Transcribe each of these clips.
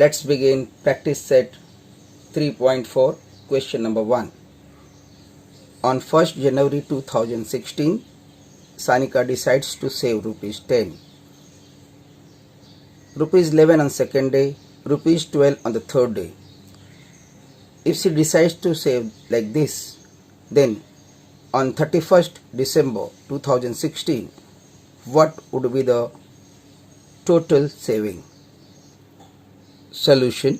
Let's begin practice set 3.4, question number 1. On 1st January 2016, Sanika decides to save rupees 10, rupees 11 on second day, rupees 12 on the third day. If she decides to save like this, then on 31st December 2016, what would be the total saving? Solution.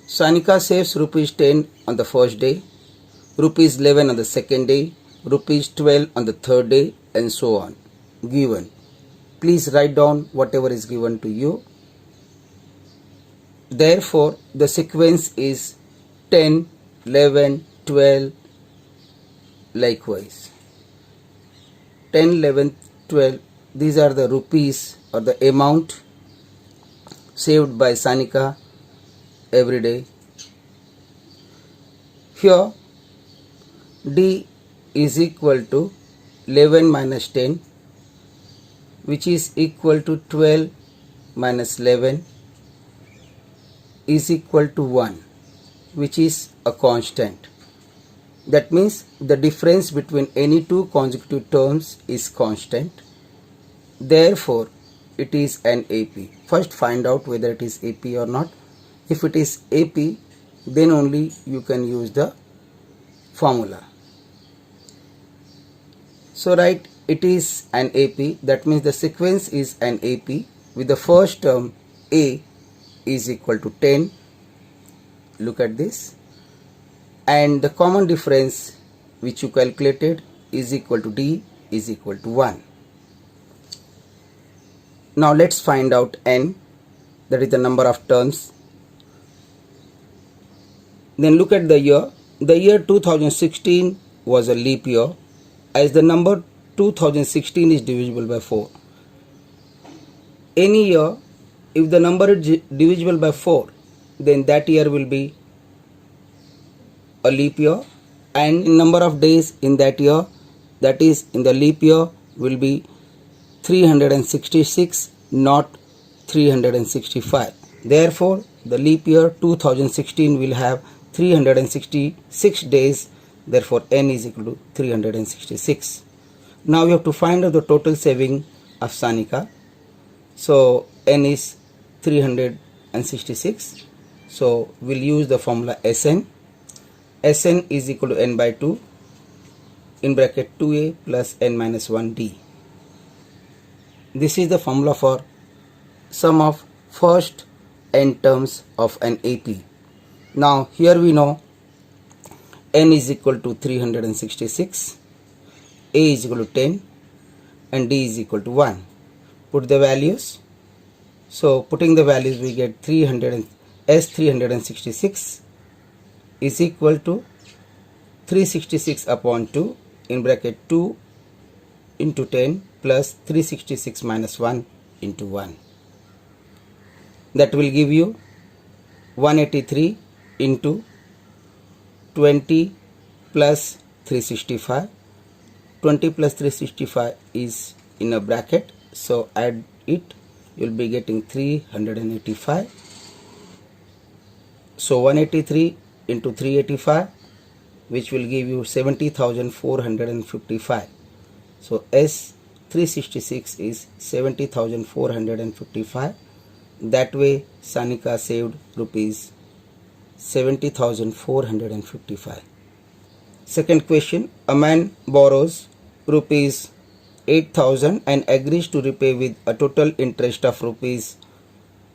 Sanika saves rupees 10 on the first day, rupees 11 on the second day, rupees 12 on the third day, and so on. Given. Please write down whatever is given to you. Therefore, the sequence is 10, 11, 12, likewise. 10, 11, 12, these are the rupees or the amount saved by Sanika every day. Here D is equal to 11 minus 10, which is equal to 12 minus 11 is equal to 1, which is a constant. That means the difference between any two consecutive terms is constant. Therefore, it is an AP. First find out whether it is AP or not. If it is AP, then only you can use the formula. So write it is an AP. That means the sequence is an AP with the first term A is equal to 10. Look at this. And the common difference which you calculated is equal to D is equal to 1. Now let's find out N, that is the number of terms. Then look at the year. The year 2016 was a leap year, as the number 2016 is divisible by 4. Any year, if the number is divisible by 4, then that year will be a leap year, and number of days in that year, that is in the leap year, will be 366, not 365. Therefore, the leap year 2016 will have 366 days. Therefore, N is equal to 366. Now we have to find out the total saving of Sanika. So N is 366. So we'll use the formula Sn. Sn is equal to N by 2 in bracket 2a plus N minus 1d. This is the formula for sum of first n terms of an AP. Now here we know N is equal to 366, A is equal to 10, and D is equal to 1. Put the values. So putting the values, we get 366 is equal to 366 upon 2 in bracket 2 into 10 plus 366 minus 1 into 1. That will give you 183 into 20 plus 365. 20 plus 365 is in a bracket, so add it, you will be getting 385. So 183 into 385, which will give you 70,455. So S366 is 70,455. That way Sanika saved rupees 70,455. Second question. A man borrows rupees 8,000 and agrees to repay with a total interest of rupees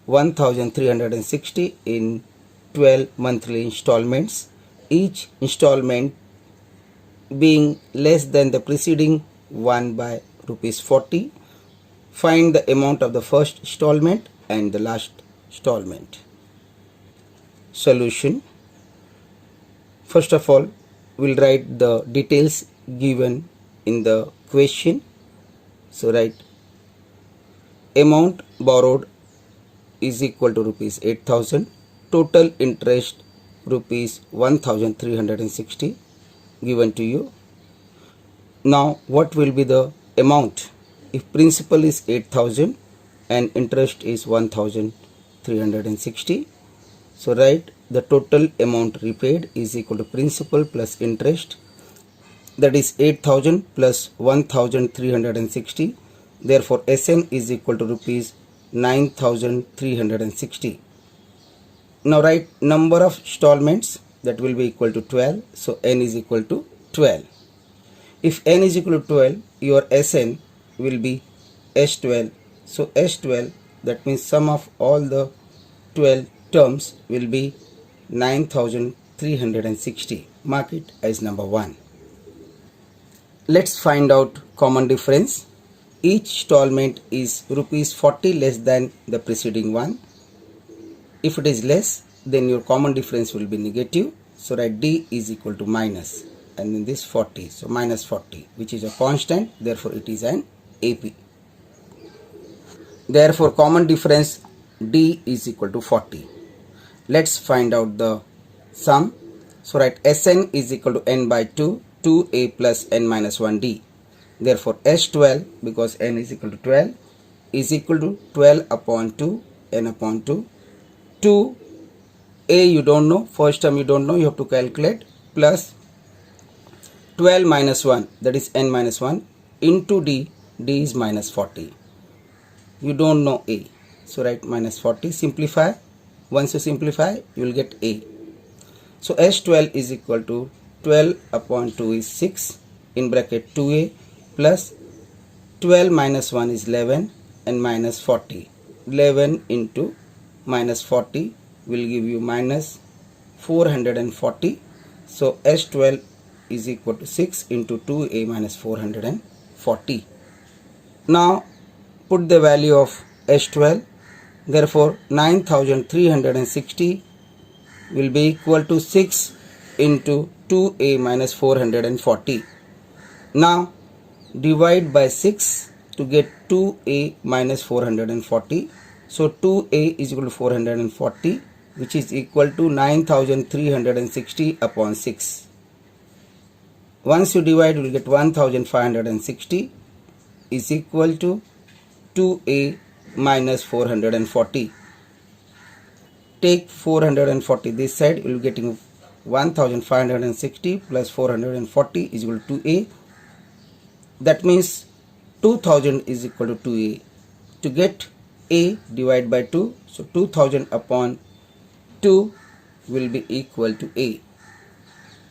1,360 in 12 monthly installments, each installment being less than the preceding one by rupees 40. Find the amount of the first installment and the last installment. Solution. First of all, we'll write the details given in the question. So write amount borrowed is equal to rupees 8,000, total interest rupees 1,360 given to you. Now what will be the amount? If principal is 8,000 and interest is 1,360, 1360. So write the total amount repaid is equal to principal plus interest, that is 8000 plus 1360. Therefore SN is equal to rupees 9360. Now write number of installments, that will be equal to 12. So N is equal to 12. If N is equal to 12, your SN will be S12. So S12, that means sum of all the 12 terms will be 9360. Mark it as number 1. Let's find out common difference. Each installment is rupees 40 less than the preceding one. If it is less, then your common difference will be negative. So write D is equal to minus, and then this 40. So minus 40, which is a constant. Therefore it is an AP. Therefore common difference D is equal to 40. Let's find out the sum. So write Sn is equal to n by 2, 2a plus n minus 1d. Therefore S12, because n is equal to 12, is equal to 12 upon 2, n upon 2. 2a you don't know, first term you don't know, you have to calculate, plus 12 minus 1, that is n minus 1, into d, d is minus 40. You don't know a, so write minus 40. Simplify. Once you simplify, you will get a. So S12 is equal to 12 upon 2 is 6, in bracket 2a, plus 12 minus 1 is 11, and minus 40. 11 into minus 40 will give you minus 440. So S12 is equal to 6 into 2a minus 440. Now put the value of S12. Therefore 9360 will be equal to 6 into 2a minus 440. Now divide by 6 to get 2a minus 440. So 2a is equal to 440, which is equal to 9360 upon 6. Once you divide, you will get 1560 is equal to 2a minus 440. Take 440 this side, you will be getting 1560 plus 440 is equal to 2a. That means 2000 is equal to 2a. To get a, divide by 2. So 2000 upon 2 will be equal to a.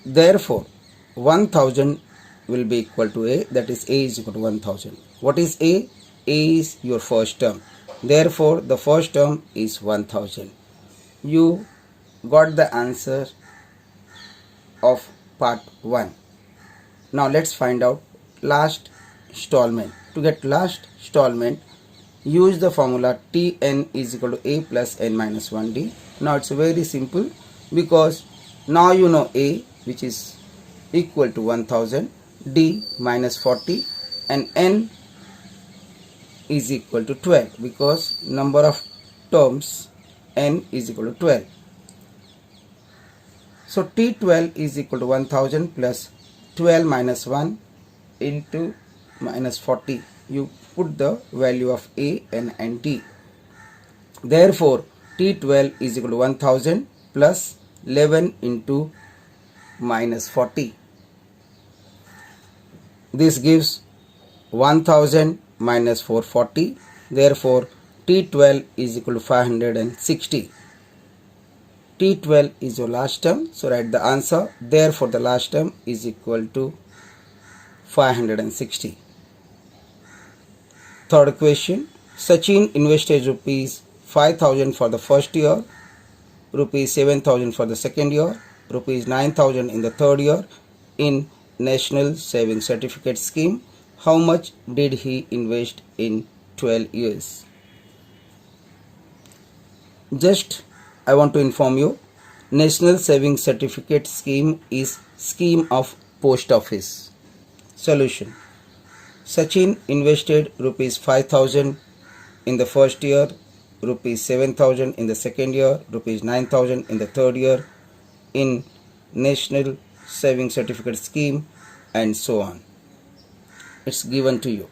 Therefore 1000 will be equal to a, that is a is equal to 1000. What is a? A is your first term. Therefore the first term is 1000. You got the answer of part 1. Now let's find out last installment. To get last installment, use the formula Tn is equal to a plus n minus 1d. Now it's very simple, because now you know a, which is equal to 1000, d minus 40, and n is equal to 12, because number of terms n is equal to 12. So T12 is equal to 1000 plus 12 minus 1 into minus 40. You put the value of a, n and t. Therefore T12 is equal to 1000 plus 11 into minus 40. This gives 1000 minus 440. Therefore T12 is equal to 560. T12 is your last term, so write the answer. Therefore the last term is equal to 560. Third question. Sachin invested rupees 5000 for the first year, rupees 7000 for the second year, rupees 9000 in the third year in National Savings Certificate Scheme. How much did he invest in 12 years? Just I want to inform you, National Savings Certificate Scheme is scheme of post office. Solution. Sachin invested rupees 5000 in the first year, rupees 7000 in the second year, rupees 9000 in the third year in National Savings Certificate Scheme, and so on. It's given to you.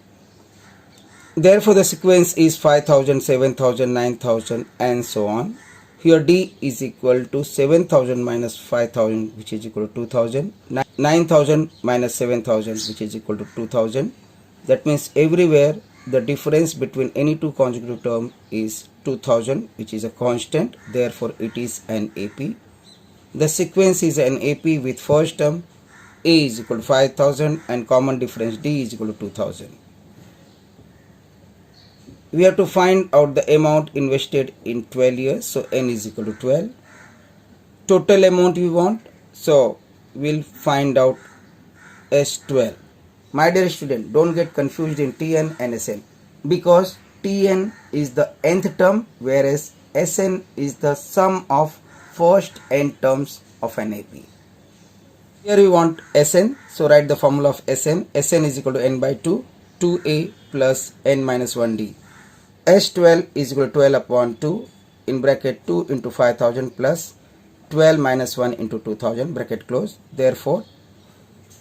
Therefore, the sequence is 5000, 7000, 9000 and so on. Here D is equal to 7000 minus 5000, which is equal to 2000, 9000 minus 7000, which is equal to 2000. That means everywhere the difference between any two consecutive terms is 2000, which is a constant. Therefore, it is an AP. The sequence is an AP with first term A is equal to 5000 and common difference D is equal to 2000. We have to find out the amount invested in 12 years. So N is equal to 12. Total amount we want. So we'll find out S12. My dear student, don't get confused in Tn and Sn, because Tn is the nth term, whereas Sn is the sum of first n terms of an AP. Here we want Sn, so write the formula of Sn. Sn is equal to n by 2, 2a plus n minus 1d. S12 is equal to 12 upon 2 in bracket 2 into 5000 plus 12 minus 1 into 2000 bracket close. Therefore,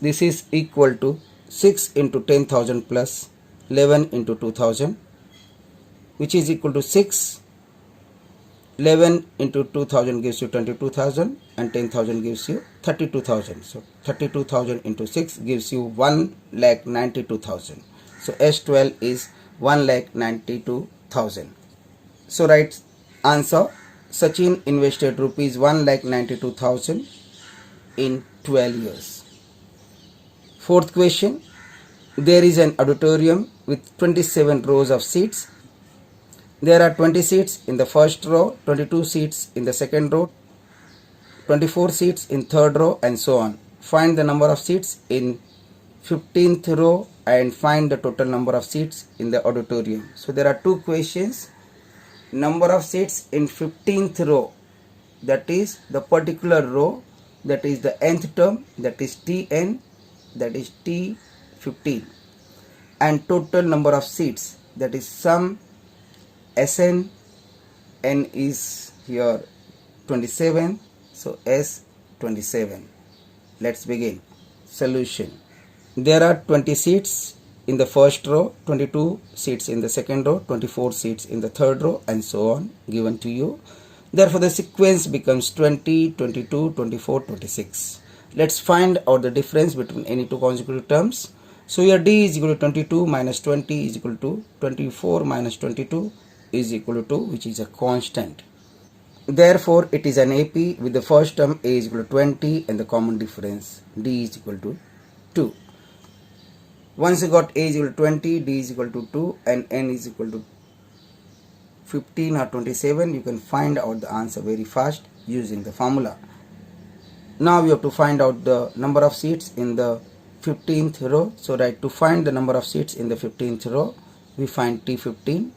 this is equal to 6 into 10,000 plus 11 into 2000, which is equal to 6. 11 into 2000 gives you 22,000 and 10,000 gives you 32,000. So 32,000 into 6 gives you 1,92,000. So S12 is 1,92,000. So write answer. Sachin invested rupees 1,92,000 in 12 years. Fourth question. There is an auditorium with 27 rows of seats. There are 20 seats in the first row, 22 seats in the second row, 24 seats in third row and so on. Find the number of seats in 15th row and find the total number of seats in the auditorium. So there are two questions. Number of seats in 15th row, that is the particular row, that is the nth term, that is Tn, that is T15, and total number of seats, that is sum Sn. N is here 27, so S27. Let's begin. Solution. There are 20 seats in the first row, 22 seats in the second row, 24 seats in the third row and so on given to you. Therefore, the sequence becomes 20, 22, 24, 26. Let's find out the difference between any two consecutive terms. So here D is equal to 22 minus 20 is equal to 24 minus 22 is equal to 2, which is a constant. Therefore, it is an AP with the first term A is equal to 20 and the common difference D is equal to 2. Once you got A is equal to 20, D is equal to 2 and N is equal to 15 or 27, you can find out the answer very fast using the formula. Now we have to find out the number of seats in the 15th row. So to find the number of seats in the 15th row, we find T15.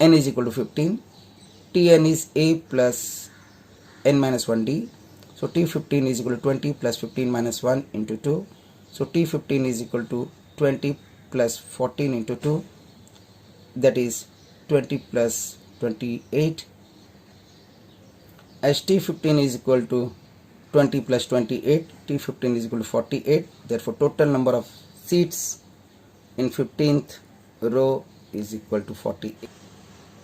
N is equal to 15. Tn is A plus n minus 1d. So T15 is equal to 20 plus 15 minus 1 into 2. So T15 is equal to 20 plus 14 into 2. That is 20 plus 28. As T15 is equal to 20 plus 28, T15 is equal to 48. Therefore, total number of seats in 15th row is equal to 48.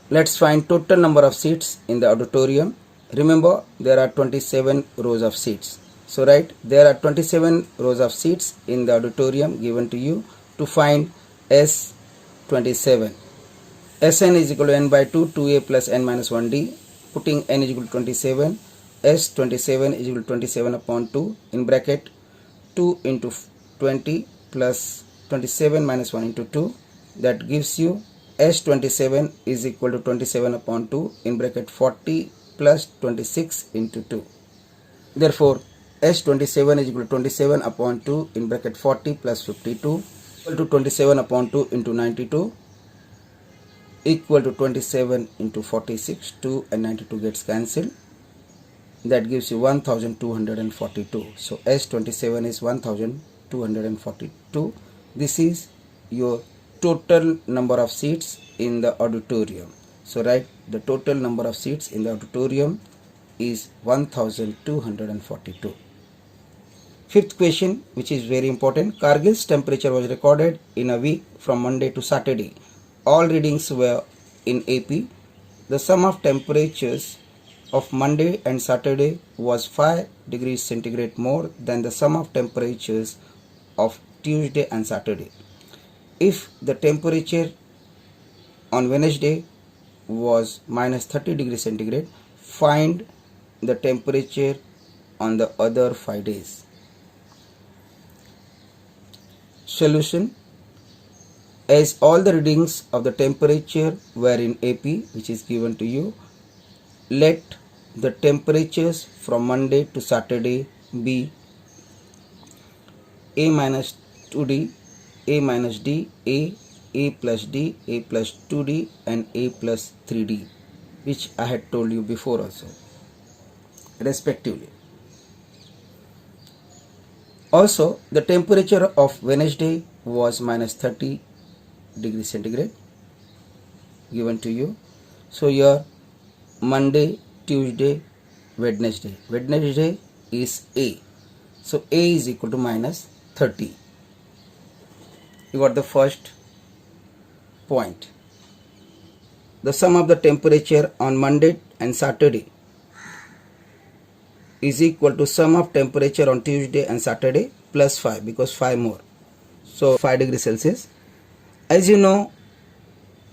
Let's find total number of seats in the auditorium. Remember, there are 27 rows of seats. So there are 27 rows of seats in the auditorium given to you. To find S27. Sn is equal to n by 2, 2a plus n minus 1d. Putting n is equal to 27. S27 is equal to 27 upon 2 in bracket 2 into 20 plus 27 minus 1 into 2. That gives you S27 is equal to 27 upon 2 in bracket 40 plus 26 into 2. Therefore, S27 is equal to 27 upon 2 in bracket 40 plus 52 equal to 27 upon 2 into 92 equal to 27 into 46. 2 and 92 gets cancelled. That gives you 1242. So S27 is 1242. This is your total number of seats in the auditorium. So the total number of seats in the auditorium is 1242. Fifth question, which is very important. Kargil's temperature was recorded in a week from Monday to Saturday. all readings were in AP. The sum of temperatures of Monday and Saturday was 5 degrees centigrade more than the sum of temperatures of Tuesday and Saturday. If the temperature on Wednesday was minus 30 degrees centigrade, find the temperature on the other 5 days. Solution: as all the readings of the temperature were in AP, which is given to you, let the temperatures from Monday to Saturday be A minus 2D, A minus D, A plus D, A plus 2D and A plus 3D, which I had told you before also, respectively. Also, the temperature of Wednesday was minus 30 degrees centigrade, given to you. So here Monday, Tuesday, Wednesday. Wednesday is A. So A is equal to minus 30. You got the first point. The sum of the temperature on Monday and Saturday is equal to sum of temperature on Tuesday and Saturday plus 5, because 5 more. So 5 degrees Celsius. As you know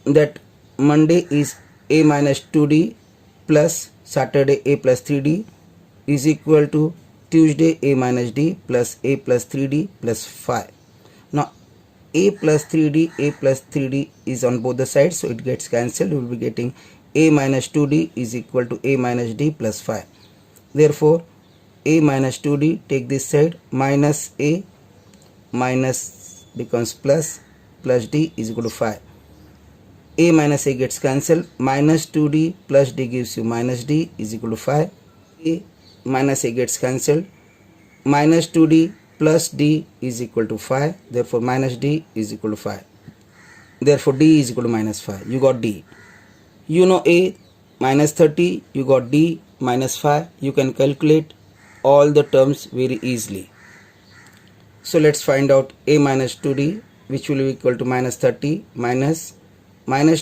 that Monday is A minus 2D plus Saturday A plus 3D is equal to Tuesday A minus D plus A plus 3D plus 5. Now A plus 3D, A plus 3D is on both the sides, so it gets cancelled. We will be getting A minus 2D is equal to A minus D plus 5. Therefore, A minus 2D, take this side, minus A minus becomes plus D is equal to 5. A minus A gets cancelled, minus 2D plus D gives you minus D is equal to 5. A minus A gets cancelled, minus 2D plus D is equal to 5. Therefore, minus D is equal to 5. Therefore, D is equal to minus 5. You got D. You know A minus 30, you got D minus 5. You can calculate all the terms very easily. So let's find out A minus 2D, which will be equal to minus 30 minus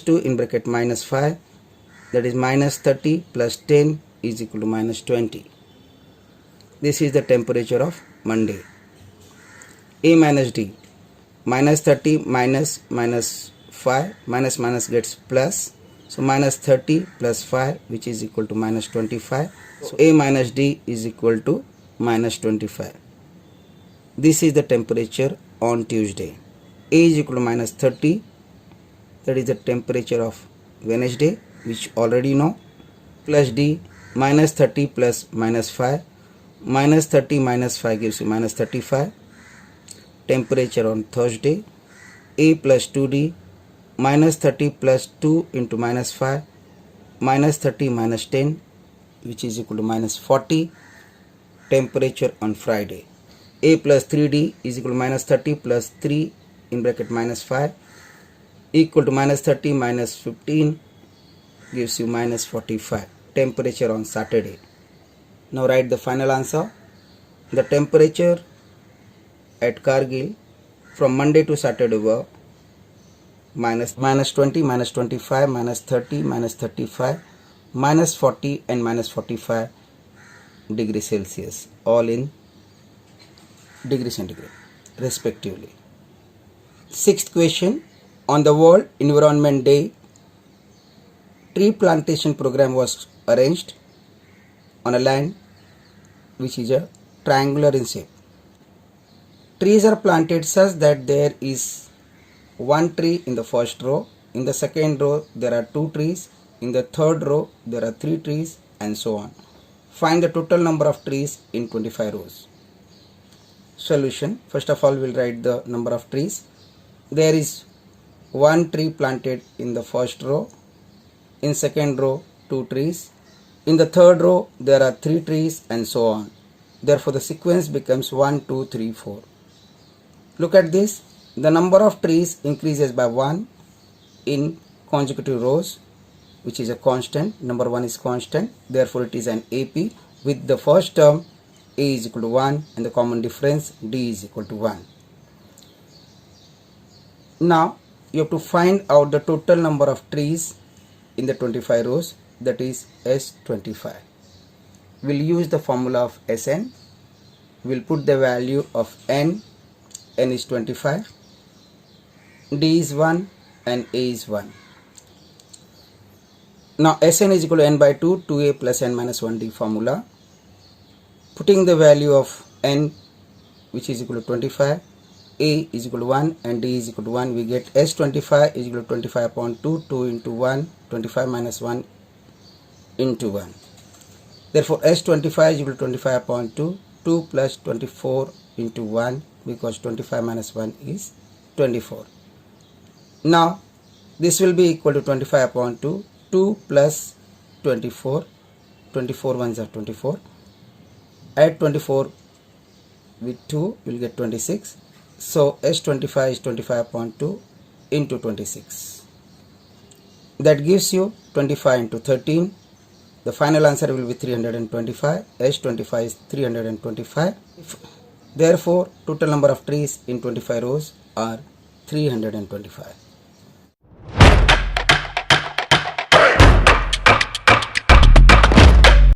2 in bracket minus 5, that is minus 30 plus 10 is equal to minus 20. This is the temperature of Monday. A minus D, minus 30 minus 5, minus gets plus, so minus 30 plus 5, which is equal to minus 25. So A minus D is equal to minus 25. This is the temperature on Tuesday. A is equal to minus 30, that is the temperature of Wednesday, which already know, plus D, minus 30 plus minus 5, minus 30 minus 5 gives you minus 35. Temperature on Thursday, A plus 2D, minus 30 plus 2 into minus 5, minus 30 minus 10, which is equal to minus 40. Temperature on Friday, A plus 3D is equal to minus 30 plus 3 in bracket minus 5 equal to minus 30 minus 15 gives you minus 45. Temperature on Saturday. Now write the final answer. The temperature at Kargil from Monday to Saturday were minus 20, minus 25, minus 30, minus 35, minus 40 and minus 45 degrees Celsius, all in degree centigrade respectively. Sixth question. On the World Environment Day, tree plantation program was arranged on a land which is a triangular in shape. Trees are planted such that there is one tree in the first row, in the second row there are 2 trees, in the third row there are 3 trees, and so on. Find the total number of trees in 25 rows. Solution. First of all, we will write the number of trees. There is 1 tree planted in the first row, in second row 2 trees, in the third row there are 3 trees, and so on. Therefore, the sequence becomes 1, 2, 3, 4. Look at this. The number of trees increases by 1 in consecutive rows, which is a constant. Number 1 is constant. Therefore, it is an AP with the first term A is equal to 1 and the common difference D is equal to 1. Now, you have to find out the total number of trees in the 25 rows, that is S25. We'll use the formula of Sn. We'll put the value of n is 25, d is 1 and a is 1. Now Sn is equal to n by 2, 2a plus n minus 1d formula. Putting the value of n, which is equal to 25, a is equal to 1 and d is equal to 1, we get S25 is equal to 25 upon 2, 2 into 1, 25 minus 1 into 1. Therefore S25 is equal to 25 upon 2, 2 plus 24 into 1, because 25 minus 1 is 24. Now this will be equal to 25 upon 2, 2 plus 24, 24 ones are 24, add 24 with 2, you will get 26. So S25 is 25 upon 2 into 26. That gives you 25 into 13. The final answer will be 325. S25 is 325. Therefore, total number of trees in 25 rows are 325.